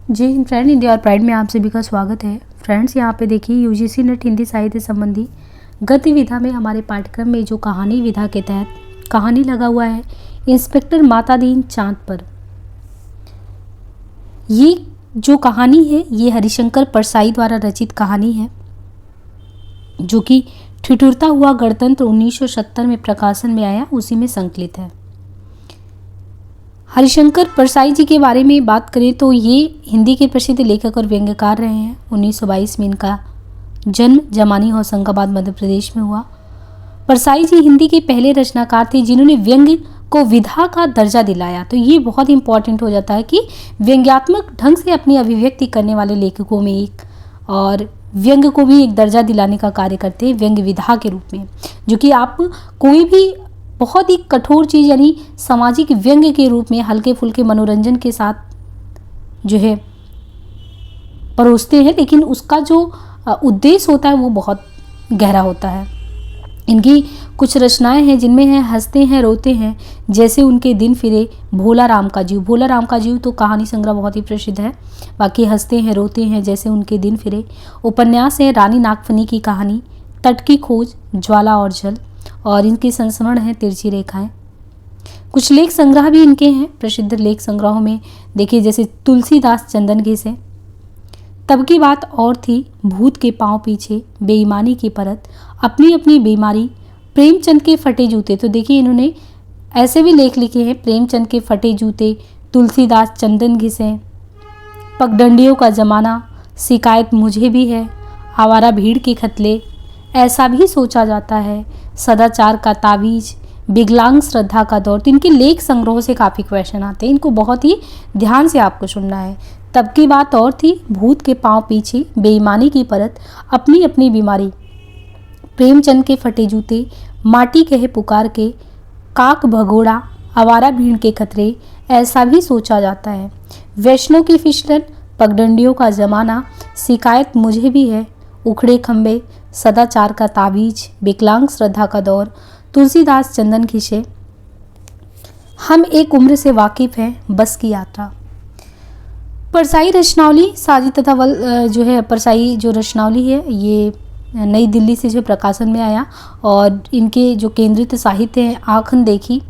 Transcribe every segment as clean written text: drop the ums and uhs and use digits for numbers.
जी Hind friend, India और pride में आप सभी का स्वागत है। फ्रेंड्स, यहाँ पे देखिए यूजीसी नेट हिंदी साहित्य संबंधी गतिविधा में हमारे पाठ्यक्रम में जो कहानी विधा के तहत कहानी लगा हुआ है इंस्पेक्टर मातादीन चांद पर। ये जो कहानी है ये हरिशंकर परसाई द्वारा रचित कहानी है जो कि ठिठुरता हुआ गणतंत्र 1970 में प्रकाशन में आया, उसी में संकलित है। हरिशंकर परसाई जी के बारे में बात करें तो ये हिंदी के प्रसिद्ध लेखक और व्यंग्यकार रहे हैं। 1922 में इनका जन्म जमानी होशंगाबाद मध्य प्रदेश में हुआ। परसाई जी हिंदी के पहले रचनाकार थे जिन्होंने व्यंग्य को विधा का दर्जा दिलाया। तो ये बहुत इंपॉर्टेंट हो जाता है कि व्यंग्यात्मक ढंग से अपनी अभिव्यक्ति करने वाले लेखकों में एक, और व्यंग्य को भी एक दर्जा दिलाने का कार्य करते हैं व्यंग्य विधा के रूप में, जो कि आप कोई भी बहुत ही कठोर चीज़ यानी सामाजिक व्यंग्य के रूप में हल्के फुल्के मनोरंजन के साथ जो है परोसते हैं, लेकिन उसका जो उद्देश्य होता है वो बहुत गहरा होता है। इनकी कुछ रचनाएं हैं जिनमें है हंसते हैं रोते हैं, जैसे उनके दिन फिरे, भोला राम का जीव। भोला राम का जीव तो कहानी संग्रह बहुत ही प्रसिद्ध है। बाकी हंसते हैं रोते हैं, जैसे उनके दिन फिरे। उपन्यास है रानी नागफनी की कहानी, तट की खोज, ज्वाला और जल, और इनके संस्मरण हैं तिरछी रेखाएं। कुछ लेख संग्रह भी इनके हैं। प्रसिद्ध लेख संग्रहों में देखिए जैसे तुलसीदास चंदन घिस है, तब की बात और थी, भूत के पांव पीछे, बेईमानी की परत, अपनी अपनी बीमारी, प्रेमचंद के फटे जूते। तो देखिए इन्होंने ऐसे भी लेख लिखे हैं, प्रेमचंद के फटे जूते, तुलसीदास चंदन घिसे, पगडंडियों का जमाना, शिकायत मुझे भी है, आवारा भीड़ के खतले, ऐसा भी सोचा जाता है, सदाचार का तावीज, विकलांग श्रद्धा का दौर। तो इनके लेख संग्रहों से काफ़ी क्वेश्चन आते हैं, इनको बहुत ही ध्यान से आपको सुनना है। तब की बात और थी, भूत के पांव पीछे, बेईमानी की परत, अपनी अपनी बीमारी, प्रेमचंद के फटे जूते, माटी कहे पुकार के, काक भगोड़ा, आवारा भीड़ के खतरे, ऐसा भी सोचा जाता है, वैष्णव की फिसलन, पगडंडियों का जमाना, शिकायत मुझे भी है, उखड़े खंबे, सदाचार का तावीज, विकलांग श्रद्धा का दौर, तुलसीदास चंदन घिसे, हम एक उम्र से वाकिफ हैं, बस की यात्रा। परसाई रचनावली साजी तथा वल जो है परसाई जो रचनावली है ये नई दिल्ली से जो प्रकाशन में आया, और इनके जो केंद्रित साहित्य हैं आँखन देखी,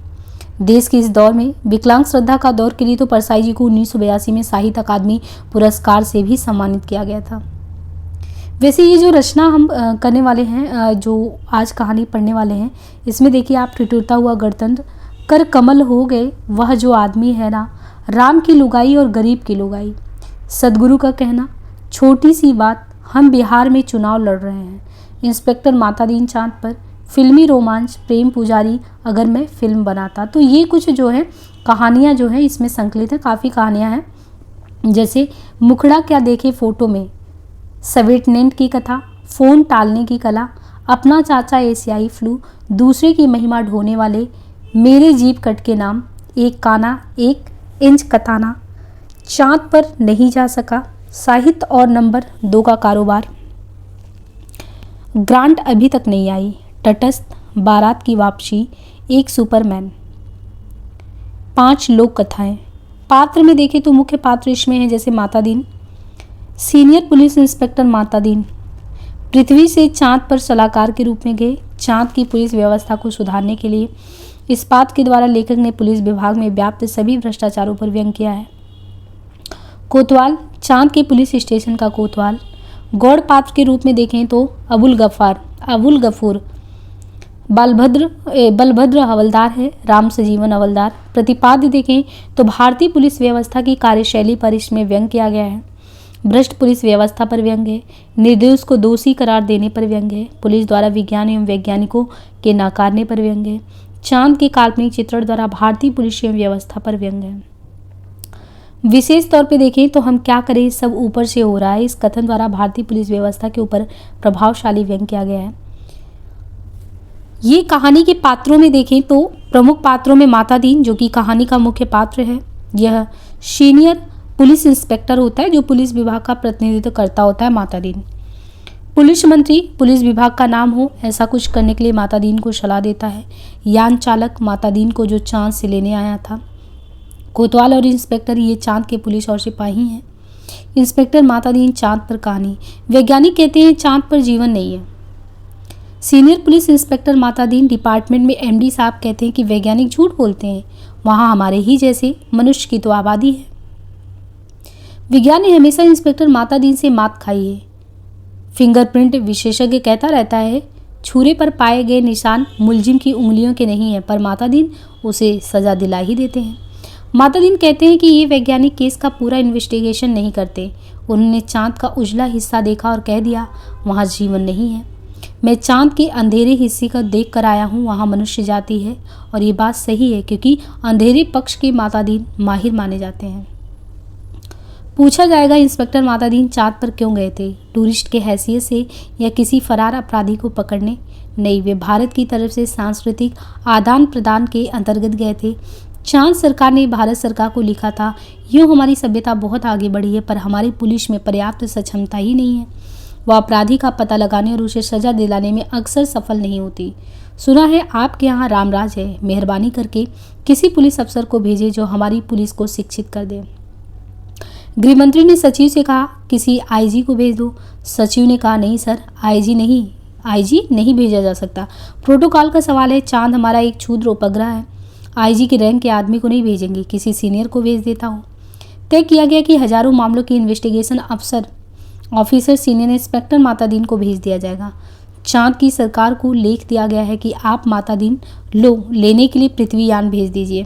देश के इस दौर में, विकलांग श्रद्धा का दौर के लिए तो परसाई जी को 1982 में साहित्य अकादमी पुरस्कार से भी सम्मानित किया गया था। वैसे ये जो रचना हम करने वाले हैं, जो आज कहानी पढ़ने वाले हैं, इसमें देखिए आप ठिठुरता हुआ गणतंत्र, कर कमल हो गए वह जो आदमी है ना, राम की लुगाई और गरीब की लुगाई, सदगुरु का कहना, छोटी सी बात, हम बिहार में चुनाव लड़ रहे हैं, इंस्पेक्टर मातादीन चांद पर, फिल्मी रोमांच, प्रेम पुजारी, अगर मैं फिल्म बनाता। तो ये कुछ जो है कहानियाँ जो है इसमें संकलित है, काफ़ी कहानियाँ हैं, जैसे मुखड़ा क्या देखे फोटो में, सवेटनेंट की कथा, फ़ोन टालने की कला, अपना चाचा एशियाई फ्लू, दूसरे की महिमा ढोने वाले, मेरे जीप कट के नाम, एक काना, एक इंच कताना, चांद पर नहीं जा सका, साहित्य और नंबर 2 का कारोबार, ग्रांट अभी तक नहीं आई, तटस्थ, बारात की वापसी, एक सुपरमैन। 5 लोक कथाएं। पात्र में देखें तो मुख्य पात्र इसमें हैं जैसे Matadeen, senior police inspector Matadeen पृथ्वी से चांद पर सलाहकार के रूप में गए, चांद की पुलिस व्यवस्था को सुधारने के लिए। इस बात के द्वारा लेखक ने पुलिस विभाग में व्याप्त सभी भ्रष्टाचारों पर व्यंग किया है। कोतवाल, चांद के पुलिस स्टेशन का कोतवाल। गौड़ पात्र के रूप में देखें तो अबुल गफूर बलभद्र हवलदार है, राम सजीवन हवलदार। प्रतिपाद्य देखें तो भारतीय पुलिस व्यवस्था की कार्यशैली पर इसमें व्यंग किया गया है। भ्रष्ट पुलिस व्यवस्था पर व्यंग है, निर्दोष को दोषी करार देने पर व्यंग है, पुलिस द्वारा विज्ञान एवं वैज्ञानिकों के नकारने पर व्यंग है, चांद के काल्पनिक चित्रण द्वारा भारतीय पुलिस व्यवस्था पर व्यंग है। विशेष तौर पे देखें तो हम क्या करें सब ऊपर से हो रहा है, इस कथन द्वारा भारतीय पुलिस व्यवस्था के ऊपर प्रभावशाली व्यंग किया गया है। ये कहानी के पात्रों में देखें तो प्रमुख पात्रों में मातादीन जो कि कहानी का मुख्य पात्र है, यह सीनियर पुलिस इंस्पेक्टर होता है जो पुलिस विभाग का प्रतिनिधित्व करता होता है मातादीन। पुलिस मंत्री पुलिस विभाग का नाम हो ऐसा कुछ करने के लिए मातादीन को सलाह देता है। यान चालक मातादीन को जो चांद से लेने आया था। कोतवाल और इंस्पेक्टर ये चांद के पुलिस और सिपाही हैं। इंस्पेक्टर मातादीन चांद पर कहानी। वैज्ञानिक कहते हैं चांद पर जीवन नहीं है। Senior police inspector Matadin department में एमडी साहब कहते हैं कि वैज्ञानिक झूठ बोलते हैं, वहाँ हमारे ही जैसे मनुष्य की तो आबादी है। विज्ञान ने हमेशा इंस्पेक्टर मातादीन से मात खाई है। फिंगरप्रिंट विशेषज्ञ कहता रहता है छुरे पर पाए गए निशान मुलजिम की उंगलियों के नहीं है, पर मातादीन उसे सजा दिला ही देते हैं। मातादीन कहते हैं कि ये वैज्ञानिक केस का पूरा इन्वेस्टिगेशन नहीं करते। उन्होंने चांद का उजला हिस्सा देखा और कह दिया वहाँ जीवन नहीं है। मैं चांद के अंधेरे हिस्से का देख कर आया हूँ, वहाँ मनुष्य जाति है। और ये बात सही है क्योंकि अंधेरे पक्ष के मातादीन माहिर माने जाते हैं। पूछा जाएगा इंस्पेक्टर मातादीन चांद पर क्यों गए थे? टूरिस्ट के हैसियत से या किसी फरार अपराधी को पकड़ने? नहीं, वे भारत की तरफ से सांस्कृतिक आदान प्रदान के अंतर्गत गए थे। चांद सरकार ने भारत सरकार को लिखा था यूँ हमारी सभ्यता बहुत आगे बढ़ी है, पर हमारी पुलिस में पर्याप्त सक्षमता ही नहीं है। वह अपराधी का पता लगाने और उसे सजा दिलाने में अक्सर सफल नहीं होती। सुना है आपके यहाँ रामराज है, मेहरबानी करके किसी पुलिस अफसर को भेजे जो हमारी पुलिस को शिक्षित कर दे। गृहमंत्री ने सचिव से कहा किसी आईजी को भेज दो। सचिव ने कहा नहीं सर, आईजी नहीं भेजा जा सकता। प्रोटोकॉल का सवाल है, चांद हमारा एक क्षुद्र उपग्रह है। आईजी के रैंक के आदमी को नहीं भेजेंगे, किसी सीनियर को भेज देता हूँ। तय किया गया कि हजारों मामलों की investigation officer senior inspector Matadin को भेज दिया जाएगा। चांद की सरकार को लेख दिया गया है कि आप मातादीन लेने के लिए पृथ्वी यान भेज दीजिए।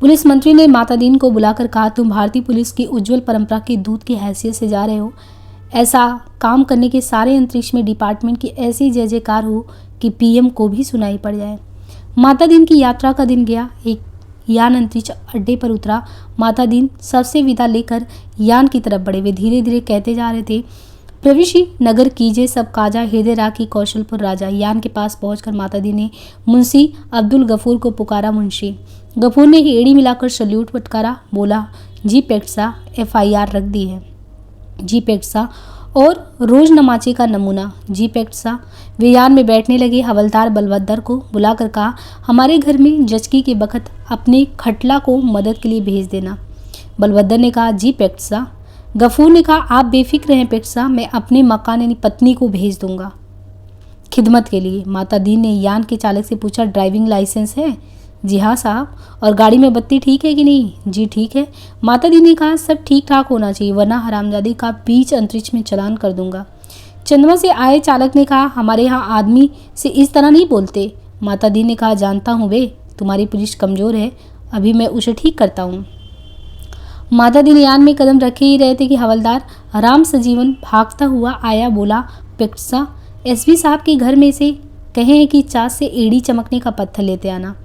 पुलिस मंत्री ने मातादीन को बुलाकर कहा तुम भारतीय पुलिस की उज्जवल परंपरा के दूत की हैसियत से जा रहे हो। ऐसा काम करने के सारे अंतरिक्ष में डिपार्टमेंट की ऐसी जय जयकार हो कि पीएम को भी सुनाई पड़ जाए। मातादीन की यात्रा का दिन गया। एक यान अंतरिक्ष अड्डे पर उतरा। मातादीन सबसे विदा लेकर यान की तरफ बढ़े। वे धीरे धीरे कहते जा रहे थे प्रविशी नगर कीजिए सब काजा, हृदय राखी कौशलपुर राजा। यान के पास पहुंचकर मातादीन ने मुंशी अब्दुल गफूर को पुकारा। मुंशी गफूर ने एड़ी मिलाकर सल्यूट फटकारा, बोला जी पेटसा, FIR रख दी है। जी पेटसा और रोज नमाचे का नमूना। जी पेटसा। वे यान में बैठने लगे। हवलदार बलवद्दर को बुलाकर कहा हमारे घर में जचकी के बखत अपने खटला को मदद के लिए भेज देना। बलवद्दर ने कहा जी पेटसा। गफूर ने कहा आप बेफिक्र हैं पेटसा, मैं अपने मकान यानी पत्नी को भेज दूंगा खिदमत के लिए। मातादीन ने यान के चालक से पूछा ड्राइविंग लाइसेंस है? जी हाँ साहब। और गाड़ी में बत्ती ठीक है कि नहीं? जी ठीक है। मातादीन ने कहा सब ठीक ठाक होना चाहिए वरना हरामजादी का बीच अंतरिक्ष में चलान कर दूंगा। चंदवा से आए चालक ने कहा हमारे यहाँ आदमी से इस तरह नहीं बोलते। मातादीन ने कहा जानता हूँ वे तुम्हारी पुलिस कमज़ोर है, अभी मैं उसे ठीक करता हूँ। मातादीन यान में कदम रखे ही रहे थे कि हवलदार राम सजीवन भागता हुआ आया। बोला पेटसा, SB साहब के घर में से कहे हैं कि चास से एड़ी चमकने का पत्थर लेते आना।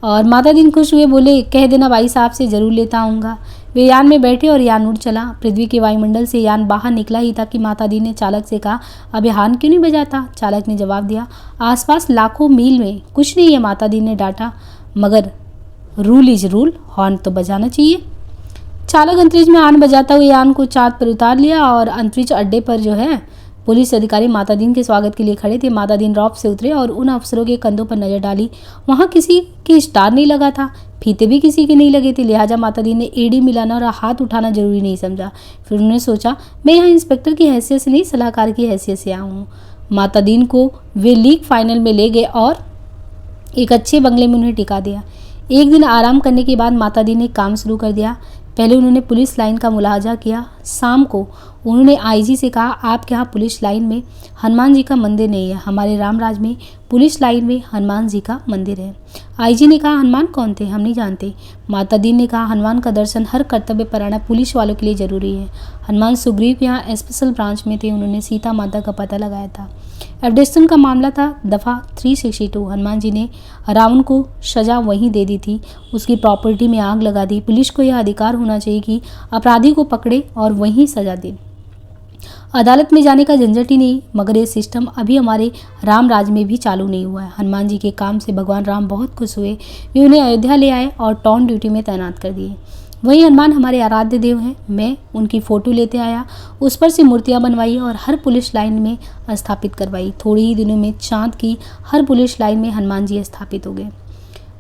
और मातादीन खुश हुए, बोले कह देना भाई साहब से ज़रूर लेता आऊँगा। वे यान में बैठे और यान उड़ चला। पृथ्वी के वायुमंडल से यान बाहर निकला ही था कि मातादीन ने चालक से कहा अब हॉर्न क्यों नहीं बजाता? चालक ने जवाब दिया आसपास लाखों मील में कुछ नहीं है। मातादीन ने डांटा मगर रूल इज रूल, हॉर्न तो बजाना चाहिए। चालक अंतरिक्ष में हॉर्न बजाता हुआ यान को चाँद पर उतार लिया और अंतरिक्ष अड्डे पर जो है पुलिस अधिकारी मातादीन के स्वागत के लिए खड़े थे। मातादीन रॉप से उतरे और उन अफसरों के कंधों पर नजर डाली। वहाँ किसी के स्टार नहीं लगा था, फीते भी किसी के नहीं लगे थे, लिहाजा मातादीन ने एड़ी मिलाना और हाथ उठाना जरूरी नहीं समझा। फिर उन्होंने सोचा मैं यहाँ इंस्पेक्टर की हैसियत से नहीं सलाहकार की हैसियत से आया हूँ। मातादीन को वे लीग फाइनल में ले गए और एक अच्छे बंगले में उन्हें टिका दिया। एक दिन आराम करने के बाद मातादीन ने काम शुरू कर दिया। पहले उन्होंने पुलिस लाइन का मुलाहाजा किया। शाम को उन्होंने आईजी से कहा आपके यहाँ पुलिस लाइन में हनुमान जी का मंदिर नहीं है, हमारे रामराज में पुलिस लाइन में हनुमान जी का मंदिर है। आईजी ने कहा हनुमान कौन थे? हम नहीं जानते। मातादीन ने कहा हनुमान का दर्शन हर कर्तव्य परायण पुलिस वालों के लिए जरूरी है। हनुमान सुग्रीव के यहाँ स्पेशल ब्रांच में थे, उन्होंने सीता माता का पता लगाया था। एबडेक्शन का मामला था दफ़ा 362। हनुमान जी ने रावण को सजा वहीं दे दी थी, उसकी प्रॉपर्टी में आग लगा दी। पुलिस को यह अधिकार होना चाहिए कि अपराधी को पकड़े और वहीं सजा दे, अदालत में जाने का झंझट ही नहीं। मगर ये सिस्टम अभी हमारे राम राज में भी चालू नहीं हुआ है। हनुमान जी के काम से भगवान राम बहुत खुश हुए। वे उन्हें अयोध्या ले आए और टाउन ड्यूटी में तैनात कर दिए। वही हनुमान हमारे आराध्य देव हैं। मैं उनकी फ़ोटो लेते आया, उस पर से मूर्तियाँ बनवाई और हर पुलिस लाइन में स्थापित करवाई। थोड़े ही दिनों में चाँद की हर पुलिस लाइन में हनुमान जी स्थापित हो गए।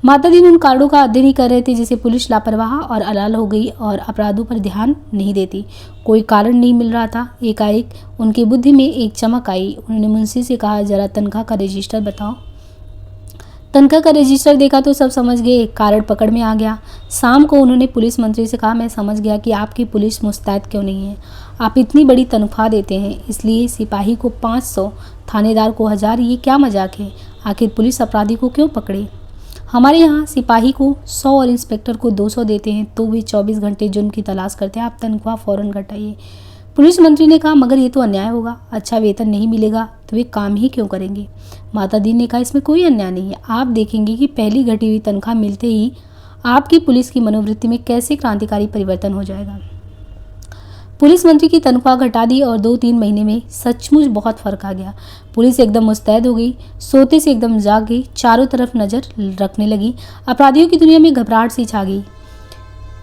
माता दी उन कांडों का अध्ययन ही कर रहे थे जिसे पुलिस लापरवाह और अलाल हो गई और अपराधों पर ध्यान नहीं देती। कोई कारण नहीं मिल रहा था। एकाएक उनकी बुद्धि में एक चमक आई। उन्होंने मुंशी से कहा, जरा तनख्वाह का रजिस्टर बताओ। तनख्वाह का रजिस्टर देखा तो सब समझ गए, कारण पकड़ में आ गया। शाम को उन्होंने पुलिस मंत्री से कहा, मैं समझ गया कि आपकी पुलिस मुस्तैद क्यों नहीं है। आप इतनी बड़ी तनख्वाह देते हैं, इसलिए सिपाही को 500, थानेदार को 1000, ये क्या मजाक है? आखिर पुलिस अपराधी को क्यों पकड़े? हमारे यहाँ सिपाही को 100 और इंस्पेक्टर को 200 देते हैं, तो भी 24 घंटे जुर्म की तलाश करते हैं। आप तनख्वाह फौरन घटाइए। पुलिस मंत्री ने कहा, मगर ये तो अन्याय होगा। अच्छा वेतन नहीं मिलेगा तो वे काम ही क्यों करेंगे? माता दी ने कहा, इसमें कोई अन्याय नहीं है। आप देखेंगे कि पहली घटी हुई तनख्वाह मिलते ही आपकी पुलिस की मनोवृत्ति में कैसे क्रांतिकारी परिवर्तन हो जाएगा। पुलिस मंत्री की तनख्वाह घटा दी और 2-3 महीने में सचमुच बहुत फर्क आ गया। पुलिस एकदम मुस्तैद हो गई, सोते से एकदम जाग गई, चारों तरफ नजर रखने लगी। अपराधियों की दुनिया में घबराहट सी छा गई।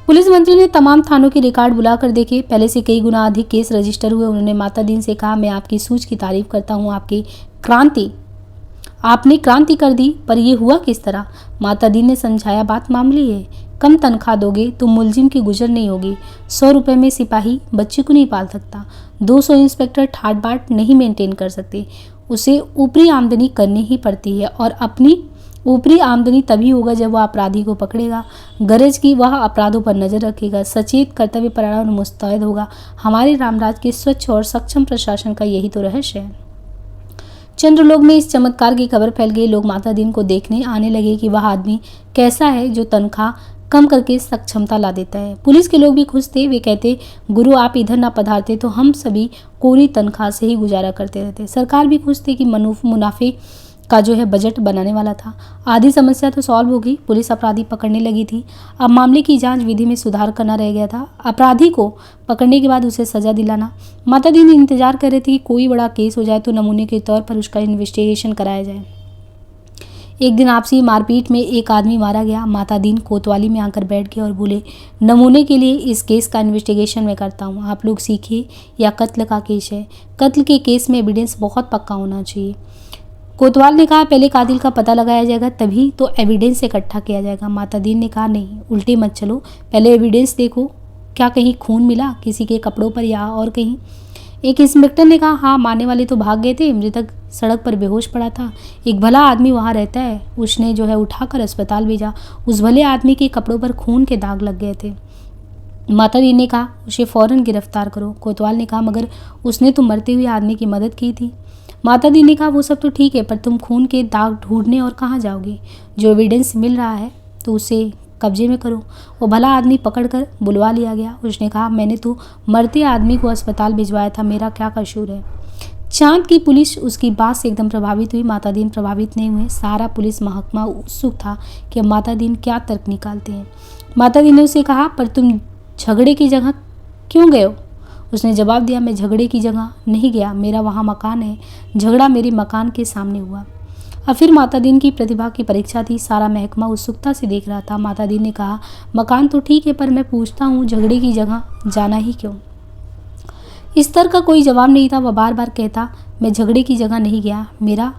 पुलिस मंत्री ने तमाम थानों के रिकॉर्ड बुलाकर देखे, पहले से कई गुना अधिक केस रजिस्टर हुए। उन्होंने माता दी से कहा, मैं आपकी सूझ की तारीफ करता हूँ। आपने क्रांति कर दी, पर यह हुआ किस तरह? माता दी ने समझाया, बात मामूली है। कम तनख्वाह दोगे तो मुलजिम की गुजर नहीं होगी। 100 रुपये में सिपाही बच्चे को नहीं पाल सकता। 200 इंस्पेक्टर ठाट बाट नहीं मेंटेन कर सकते। उसे ऊपरी आमदनी करनी ही पड़ती है, और अपनी ऊपरी आमदनी तभी होगा जब वह अपराधी को पकड़ेगा, गरज की वह अपराधों पर नजर रखेगा, सचेत कर्तव्य परायण और मुस्तैद होगा। हमारे रामराज के स्वच्छ और सक्षम प्रशासन का यही तो रहस्य है। चंद्रलोक में इस चमत्कार की खबर फैल गई। लोग माता दीन को देखने आने लगे कि वह आदमी कैसा है जो तनख्वाह कम करके सक्षमता ला देता है। पुलिस के लोग भी खुश थे। वे कहते, गुरु आप इधर ना पधारते तो हम सभी कोरी तनख्वाह से ही गुजारा करते रहते। सरकार भी खुश थी कि मुनाफे का जो है बजट बनाने वाला था। आधी समस्या तो सॉल्व हो गई। पुलिस अपराधी पकड़ने लगी थी। अब मामले की जांच विधि में सुधार करना रह गया था। अपराधी को पकड़ने के बाद उसे सजा दिलाना। माता दी इंतजार कर रही थी कि कोई बड़ा केस हो जाए तो नमूने के तौर पर उसका इन्वेस्टिगेशन कराया जाए। एक दिन आपसी मारपीट में एक आदमी मारा गया। माता दीन कोतवाली में आकर बैठ गए और बोले, नमूने के लिए इस केस का इन्वेस्टिगेशन मैं करता हूँ। आप लोग सीखिए, यह कत्ल का केस है। कत्ल के केस में एविडेंस बहुत पक्का होना चाहिए। कोतवाल ने कहा, पहले कातिल का पता लगाया जाएगा, तभी तो एविडेंस इकट्ठा किया जाएगा। माता दीन ने कहा, नहीं, उल्टे मत चलो, पहले एविडेंस देखो। क्या कहीं खून मिला किसी के कपड़ों पर या और कहीं? एक इंस्पेक्टर ने कहा, हाँ, मारने वाले तो भाग गए थे, मृतक सड़क पर बेहोश पड़ा था। एक भला आदमी वहाँ रहता है, उसने जो है उठाकर अस्पताल भेजा। उस भले आदमी के कपड़ों पर खून के दाग लग गए थे। माता दी ने कहा, उसे फौरन गिरफ्तार करो। कोतवाल ने कहा, मगर उसने तो मरते हुए आदमी की मदद की थी। माता दी ने कहा, वो सब तो ठीक है, पर तुम खून के दाग ढूंढने और कहाँ जाओगे? जो एविडेंस मिल रहा है तो उसे कब्जे में करो। वो भला आदमी पकड़कर बुलवा लिया गया। उसने कहा, मैंने तो मरते आदमी को अस्पताल भिजवाया था, मेरा क्या कसूर है? चांद की पुलिस उसकी बात से एकदम प्रभावित हुई। माता दीन प्रभावित नहीं हुए। सारा पुलिस महकमा उत्सुक था कि माता दीन क्या तर्क निकालते हैं। माता दी ने उसे कहा, पर तुम झगड़े की जगह क्यों गए हो? उसने जवाब दिया, मैं झगड़े की जगह नहीं गया, मेरा वहाँ मकान है। झगड़ा मेरे मकान के सामने हुआ। अब फिर माता दीन की प्रतिभा की परीक्षा थी। सारा महकमा उत्सुकता से देख रहा था। माता दीन ने कहा, मकान तो ठीक है, पर मैं पूछता हूँ, झगड़े की जगह जाना ही क्यों? इस तरह का कोई जवाब नहीं था। वह बार बार कहता, मैं झगड़े की जगह नहीं गया, मेरा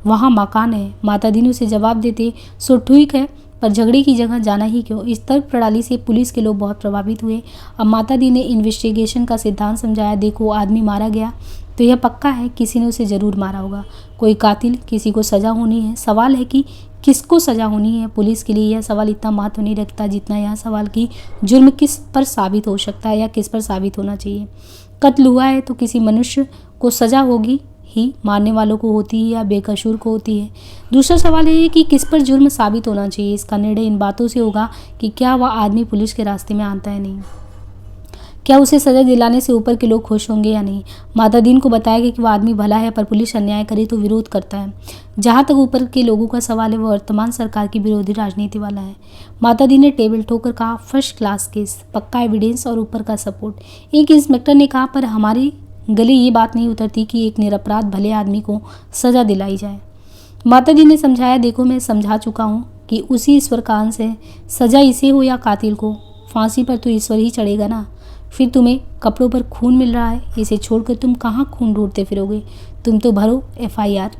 वहाँ मकान है। माता दी ने उसे जवाब देते, सो ठीक है, पर झगड़े की जगह जाना ही क्यों? इस तर्क प्रणाली से पुलिस के लोग बहुत प्रभावित हुए। अब माता दी ने इन्वेस्टिगेशन का सिद्धांत समझाया। देखो, आदमी मारा गया तो यह पक्का है किसी ने उसे ज़रूर मारा होगा। कोई कातिल, किसी को सज़ा होनी है। सवाल है कि किसको सज़ा होनी है। पुलिस के लिए यह सवाल इतना महत्व नहीं रखता जितना यह सवाल कि जुर्म किस पर साबित हो सकता है या किस पर साबित होना चाहिए। कत्ल हुआ है तो किसी मनुष्य को सज़ा होगी ही, मारने वालों को होती है या बेकसूर को होती है। दूसरा सवाल ये है कि किस पर जुर्म साबित होना चाहिए। इसका निर्णय इन बातों से होगा कि क्या वह आदमी पुलिस के रास्ते में आता है नहीं, क्या उसे सजा दिलाने से ऊपर के लोग खुश होंगे या नहीं। माता दीन को बताया गया कि वह आदमी भला है, पर पुलिस अन्याय करे तो विरोध करता है। जहाँ तक ऊपर के लोगों का सवाल है, वह वर्तमान सरकार की विरोधी राजनीति वाला है। माता दी ने टेबल ठोकर कहा, फर्स्ट क्लास केस, पक्का एविडेंस और ऊपर का सपोर्ट। एक इंस्पेक्टर ने कहा, पर हमारी गले ये बात नहीं उतरती कि एक निरपराध भले आदमी को सजा दिलाई जाए। माता दी ने समझाया, देखो, मैं समझा चुका हूँ कि उसी ईश्वर का अंश है। सजा इसे हो या कातिल को, फांसी पर तो ईश्वर ही चढ़ेगा ना। फिर तुम्हें कपड़ों पर खून मिल रहा है, इसे छोड़कर तुम कहाँ खून ढूंढते फिरोगे? तुम तो भरो FIR।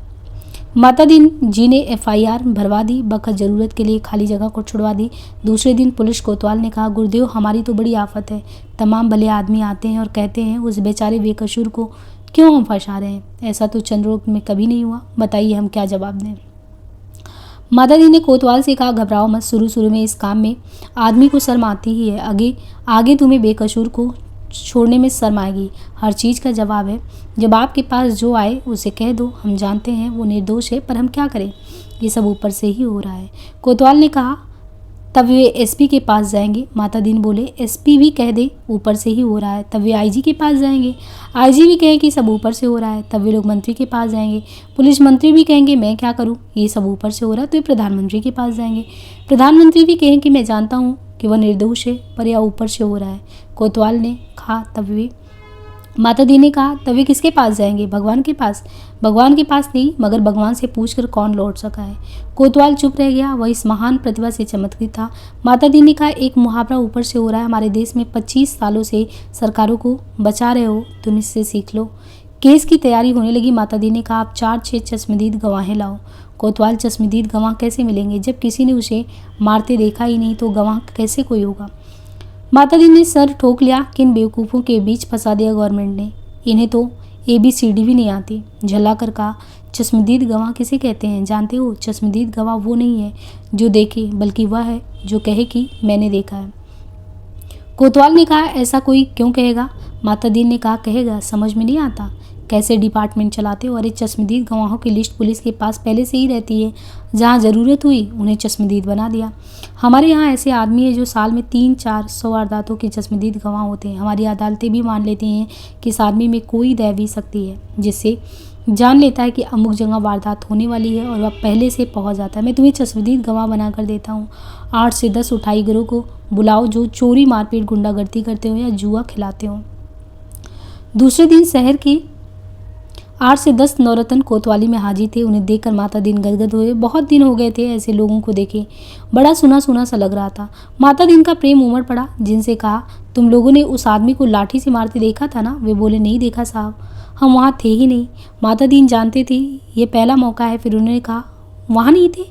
माता दीन जी ने एफआईआर भरवा दी, बखत जरूरत के लिए खाली जगह को छुड़वा दी। दूसरे दिन पुलिस कोतवाल ने कहा, गुरुदेव हमारी तो बड़ी आफत है, तमाम भले आदमी आते हैं और कहते हैं उस बेचारे बेकसूर को क्यों हम फंसा रहे हैं, ऐसा तो चंद्रोग में कभी नहीं हुआ, बताइए हम क्या जवाब दें। माता दी ने कोतवाल से कहा, घबराओ मत, शुरू में इस काम में आदमी को शर्म आती ही है, आगे तुम्हें बेकसूर को छोड़ने में शर्म आएगी। हर चीज़ का जवाब है, जब आपके पास जो आए उसे कह दो, हम जानते हैं वो निर्दोष है पर हम क्या करें, ये सब ऊपर से ही हो रहा है। कोतवाल ने कहा, तब वे एसपी के पास जाएंगे। माता दीन बोले, एसपी भी कह दे ऊपर से ही हो रहा है, तब वे आईजी के पास जाएंगे। आईजी भी कहे कि सब ऊपर से हो रहा है, तब वे लोग मंत्री के पास जाएंगे। पुलिस मंत्री भी कहेंगे मैं क्या करूं, ये सब ऊपर से हो रहा है, तो वे प्रधानमंत्री के पास जाएंगे। प्रधानमंत्री भी कहें कि मैं जानता हूँ कि वह निर्दोष है पर यह ऊपर से हो रहा है। कोतवाल ने कहा, तब वे माता दी ने कहा, तब वे किसके पास जाएंगे, भगवान के पास। भगवान के पास नहीं, मगर भगवान से पूछकर कौन लौट सका है। कोतवाल चुप रह गया, वह इस महान प्रतिभा से चमत्कृत था। माता दी ने कहा, एक मुहावरा ऊपर से हो रहा है, हमारे देश में 25 सालों से सरकारों को बचा रहे हो, तुम इससे सीख लो। केस की तैयारी होने लगी। माता दी ने कहा, आप 4-6 चश्मदीद गवाहें लाओ। कोतवाल, चश्मदीद गवाह कैसे मिलेंगे, जब किसी ने उसे मारते देखा ही नहीं तो गवाह कैसे कोई होगा। माता दी ने सर ठोक लिया, किन बेवकूफ़ों के बीच फंसा दिया गवर्नमेंट ने, इन्हें तो ABCD भी नहीं आती। झल्ला कर कहा, चश्मदीद गवाह किसे कहते हैं जानते हो, चश्मदीद गवाह वो नहीं है जो देखे, बल्कि वह है जो कहे कि मैंने देखा है। कोतवाल ने कहा, ऐसा कोई क्यों कहेगा। माता दी ने कहा, कहेगा, समझ में नहीं आता कैसे डिपार्टमेंट चलाते हो। अरे चश्मदीद गवाहों की लिस्ट पुलिस के पास पहले से ही रहती है, जहाँ ज़रूरत हुई उन्हें चश्मदीद बना दिया। हमारे यहाँ ऐसे आदमी है जो साल में 300-400 वारदातों के चश्मदीद गवाह होते हैं। हमारी अदालतें भी मान लेती हैं कि इस आदमी में कोई दैवी शक्ति है, जिससे जान लेता है कि अमुक जगह वारदात होने वाली है और वह पहले से पहुँच जाता है। मैं तुम्हें चश्मदीद गवाह बना कर देता हूँ। 8 से 10 उठाई गिरोह को बुलाओ जो चोरी, मारपीट, गुंडागर्दी करते हो या जुआ खिलाते हो। दूसरे दिन शहर के 8 से 10 नौरतन कोतवाली में हाजिर थे। उन्हें देखकर माता दीन गदगद हुए। बहुत दिन हो गए थे ऐसे लोगों को देखे, बड़ा सुना सुना सा लग रहा था। माता दीन का प्रेम उमड़ पड़ा। जिनसे कहा, तुम लोगों ने उस आदमी को लाठी से मारते देखा था ना। वे बोले, नहीं देखा साहब, हम वहाँ थे ही नहीं। माता दीन जानते थे ये पहला मौका है। फिर उन्होंने कहा, वहाँ नहीं थे,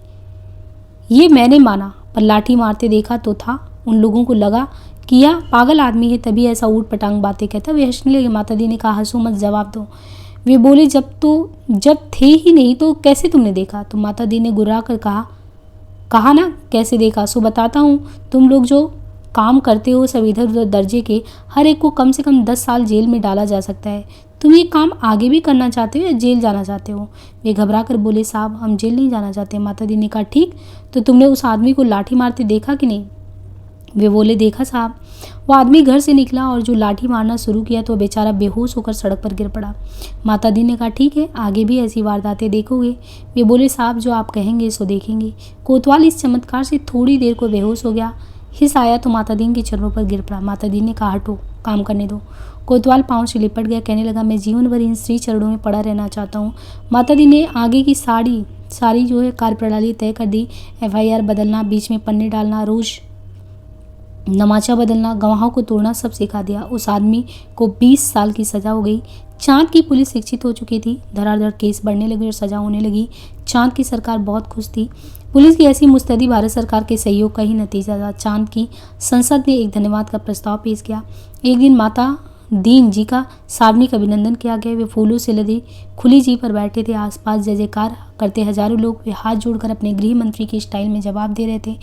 ये मैंने माना, पर लाठी मारते देखा तो था। उन लोगों को लगा कि यह पागल आदमी है, तभी ऐसा ऊट पटांग बातें कहता। वे हंसने लगे। माता दी ने कहा, हंसो मत, जवाब दो। वे बोले, जब थे ही नहीं तो कैसे तुमने देखा। तो माता दी ने गुर्रा कर कहा ना कैसे देखा, सो बताता हूँ। तुम लोग जो काम करते हो सब इधर उधर दर्जे के, हर एक को कम से कम 10 साल जेल में डाला जा सकता है। तुम ये काम आगे भी करना चाहते हो या जेल जाना चाहते हो। वे घबरा कर बोले, साहब हम जेल नहीं जाना चाहते। माता दी ने कहा, ठीक, तो तुमने उस आदमी को लाठी मारते देखा कि नहीं। वे बोले, देखा साहब। वो आदमी घर से निकला और जो लाठी मारना शुरू किया तो बेचारा बेहोश होकर सड़क पर गिर पड़ा। माता दी ने कहा, ठीक है, आगे भी ऐसी वारदातें देखोगे। वे बोले, साहब जो आप कहेंगे सो देखेंगे। कोतवाल इस चमत्कार से थोड़ी देर को बेहोश हो गया। हिस आया तो माता दी के चरणों पर गिर पड़ा। माता दी ने कहा, हटो, काम करने दो। कोतवाल पाँव से लिपट गया, कहने लगा, मैं जीवन भर इन श्री चरणों में पड़ा रहना चाहता हूँ। माता दी ने आगे की सारी जो है कार्यप्रणाली तय कर दी। FIR बदलना, बीच में पन्ने डालना, रोज नमाचा बदलना, गवाहों को तोड़ना, सब सिखा दिया। उस आदमी को 20 साल की सज़ा हो गई। चांद की पुलिस शिक्षित हो चुकी थी। धड़ाधड़ केस बढ़ने लगे और सज़ा होने लगी। चांद की सरकार बहुत खुश थी। पुलिस की ऐसी मुस्तैदी भारत सरकार के सहयोग का ही नतीजा था। चांद की संसद ने एक धन्यवाद का प्रस्ताव पेश किया। एक दिन माता दीन जी का सार्वजनिक अभिनंदन किया गया। वे फूलों से लदी खुली जी पर बैठे थे। आसपास जय जयकार करते हजारों लोग। वे हाथ जोड़कर अपने गृह मंत्री के स्टाइल में जवाब दे रहे थे।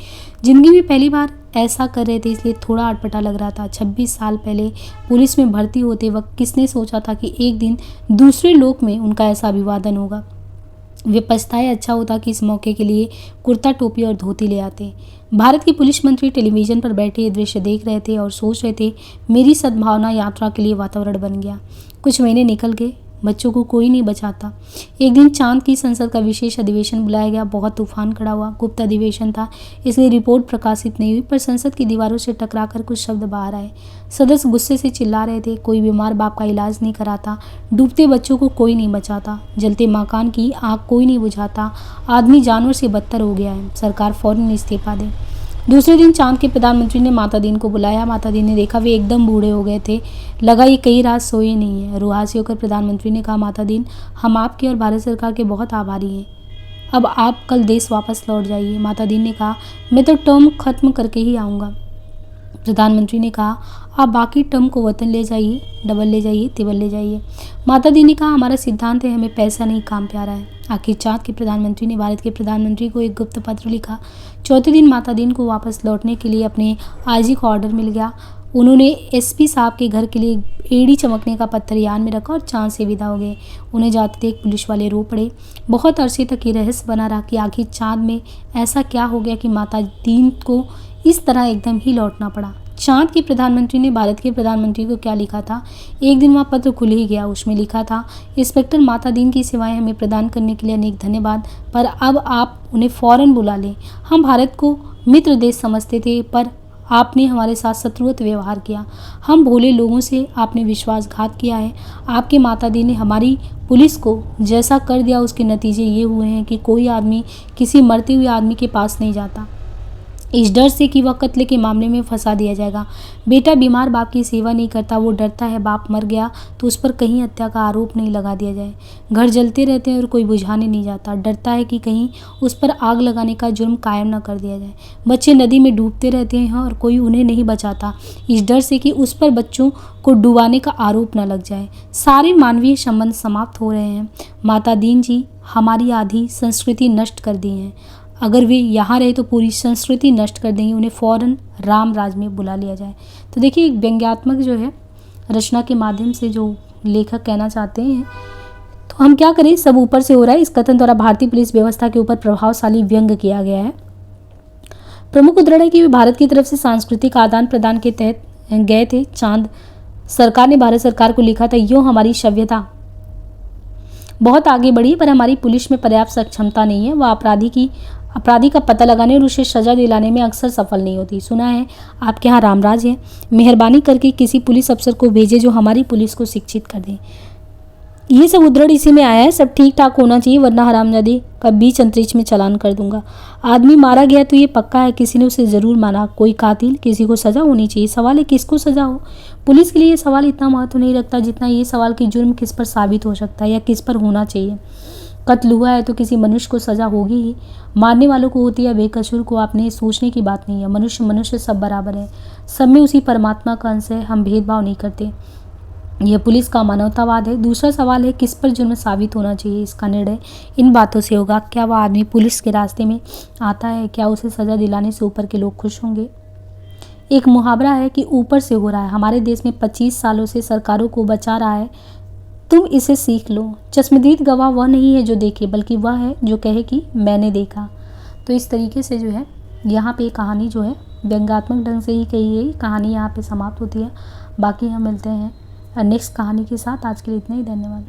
जिंदगी में पहली बार ऐसा कर रहे थे, इसलिए थोड़ा अटपटा लग रहा था। 26 साल पहले पुलिस में भर्ती होते वक्त किसने सोचा था कि एक दिन दूसरे लोक में उनका ऐसा अभिवादन होगा। वे पछताए, अच्छा होता कि इस मौके के लिए कुर्ता, टोपी और धोती ले आते। भारत के पुलिस मंत्री टेलीविज़न पर बैठे ये दृश्य देख रहे थे और सोच रहे थे, मेरी सद्भावना यात्रा के लिए वातावरण बन गया। कुछ महीने निकल गए, बच्चों को कोई नहीं बचाता। एक दिन चांद की संसद का विशेष अधिवेशन बुलाया गया। बहुत तूफान खड़ा हुआ। गुप्त अधिवेशन था, इसलिए रिपोर्ट प्रकाशित नहीं हुई, पर संसद की दीवारों से टकराकर कुछ शब्द बाहर आए। सदस्य गुस्से से चिल्ला रहे थे, कोई बीमार बाप का इलाज नहीं कराता, डूबते बच्चों को कोई नहीं बचाता, जलते मकान की आग कोई नहीं बुझाता, आदमी जानवर से बदतर हो गया है, सरकार फौरन इस्तीफा दे। दूसरे दिन चांद के प्रधानमंत्री ने माता दीन को बुलाया। माता दीन ने देखा वे एकदम बूढ़े हो गए थे। लगा ये कई रात सोए नहीं है। रुहासी होकर प्रधानमंत्री ने कहा, माता दीन हम आपके और भारत सरकार के बहुत आभारी हैं। अब आप कल देश वापस लौट जाइए। माता दीन ने कहा, मैं तो टर्म खत्म करके ही आऊँगा। प्रधानमंत्री ने कहा, आप बाकी टर्म को वतन ले जाइए, डबल ले जाइए, तिबल ले जाइए। माता दी ने कहा, हमारा सिद्धांत है, हमें पैसा नहीं काम प्यारा है। आखिर चाँद के प्रधानमंत्री ने भारत के प्रधानमंत्री को एक गुप्त पत्र लिखा। चौथे दिन माता दीन को वापस लौटने के लिए अपने आईजी को ऑर्डर मिल गया। उन्होंने एसपी साहब के घर के लिए एड़ी चमकने का पत्थर यान में रखा और चाँद से विदा हो गए। उन्हें जाते देख पुलिस वाले रो पड़े। बहुत अरसे तक ये रहस्य बना रहा कि आखिर चाँद में ऐसा क्या हो गया कि माता दीन को इस तरह एकदम ही लौटना पड़ा। चाँद के प्रधानमंत्री ने भारत के प्रधानमंत्री को क्या लिखा था? एक दिन वहाँ पत्र खुल ही गया। उसमें लिखा था, इंस्पेक्टर माता दीन की सेवाएं हमें प्रदान करने के लिए अनेक धन्यवाद, पर अब आप उन्हें फ़ौरन बुला लें। हम भारत को मित्र देश समझते थे, पर आपने हमारे साथ शत्रुवत व्यवहार किया। हम भोले लोगों से आपने विश्वासघात किया है। आपके माता दी ने हमारी पुलिस को जैसा कर दिया, उसके नतीजे ये हुए हैं कि कोई आदमी किसी मरते हुए आदमी के पास नहीं जाता, इस डर से कि वह कत्ल के मामले में फंसा दिया जाएगा। बेटा बीमार बाप की सेवा नहीं करता, वो डरता है बाप मर गया तो उस पर कहीं हत्या का आरोप नहीं लगा दिया जाए। घर जलते रहते हैं और कोई बुझाने नहीं जाता, डरता है कि कहीं उस पर आग लगाने का जुर्म कायम न कर दिया जाए। बच्चे नदी में डूबते रहते हैं और कोई उन्हें नहीं बचाता, इस डर से कि उस पर बच्चों को डुबाने का आरोप न लग जाए। सारे मानवीय संबंध समाप्त हो रहे हैं। माता दीन जी हमारी आधी संस्कृति नष्ट कर दी है। अगर वे यहाँ रहे तो पूरी संस्कृति नष्ट कर देंगे। उन्हें फ़ौरन राम राज में बुला लिया जाए। तो देखिए, एक व्यंग्यात्मक जो है रचना के माध्यम से जो लेखक कहना चाहते हैं, तो हम क्या करें, सब ऊपर से हो रहा है। इस कथन द्वारा भारतीय पुलिस व्यवस्था के ऊपर प्रभावशाली व्यंग्य किया गया है। प्रमुख उदाहरण है कि वे भारत की तरफ से सांस्कृतिक आदान प्रदान के तहत गए थे। चांद सरकार ने भारत सरकार को लिखा था, यूँ हमारी सभ्यता बहुत आगे बढ़ी, पर हमारी पुलिस में पर्याप्त सक्षमता नहीं है। वह अपराधी का पता लगाने और उसे सजा दिलाने में अक्सर सफल नहीं होती। सुना है आपके यहाँ रामराज है, मेहरबानी करके किसी पुलिस अफसर को भेजे जो हमारी पुलिस को शिक्षित कर दे। ये सब उद्धरण इसी में आया है। सब ठीक ठाक होना चाहिए, वरना हरामजादी का बीच अंतरिक्ष में चालान कर दूंगा। आदमी मारा गया तो ये पक्का है किसी ने उसे ज़रूर मारा। कोई कातिल, किसी को सज़ा होनी चाहिए। सवाल है किसको सज़ा हो। पुलिस के लिए ये सवाल इतना महत्व नहीं रखता जितना ये सवाल कि जुर्म किस पर साबित हो सकता है या किस पर होना चाहिए। कत्ल हुआ है तो किसी मनुष्य को सज़ा होगी ही, मारने वालों को होती है, बेकसूर को। आपने सोचने की बात नहीं है। मनुष्य सब बराबर है, सब में उसी परमात्मा का अंश है। हम भेदभाव नहीं करते। यह पुलिस का मानवतावाद है। दूसरा सवाल है किस पर जुर्म साबित होना चाहिए। इसका निर्णय इन बातों से होगा। क्या वह आदमी पुलिस के रास्ते में आता है? क्या उसे सज़ा दिलाने से ऊपर के लोग खुश होंगे? एक मुहावरा है कि ऊपर से हो रहा है। हमारे देश में 25 सालों से सरकारों को बचा रहा है। तुम इसे सीख लो। चश्मदीद गवाह वह नहीं है जो देखे, बल्कि वह है जो कहे कि मैंने देखा। तो इस तरीके से जो है यहाँ पे कहानी जो है व्यंग्यात्मक ढंग से ही कही गई। कहानी यहाँ पे समाप्त होती है। बाकी हम मिलते हैं नेक्स्ट कहानी के साथ। आज के लिए इतना ही। धन्यवाद।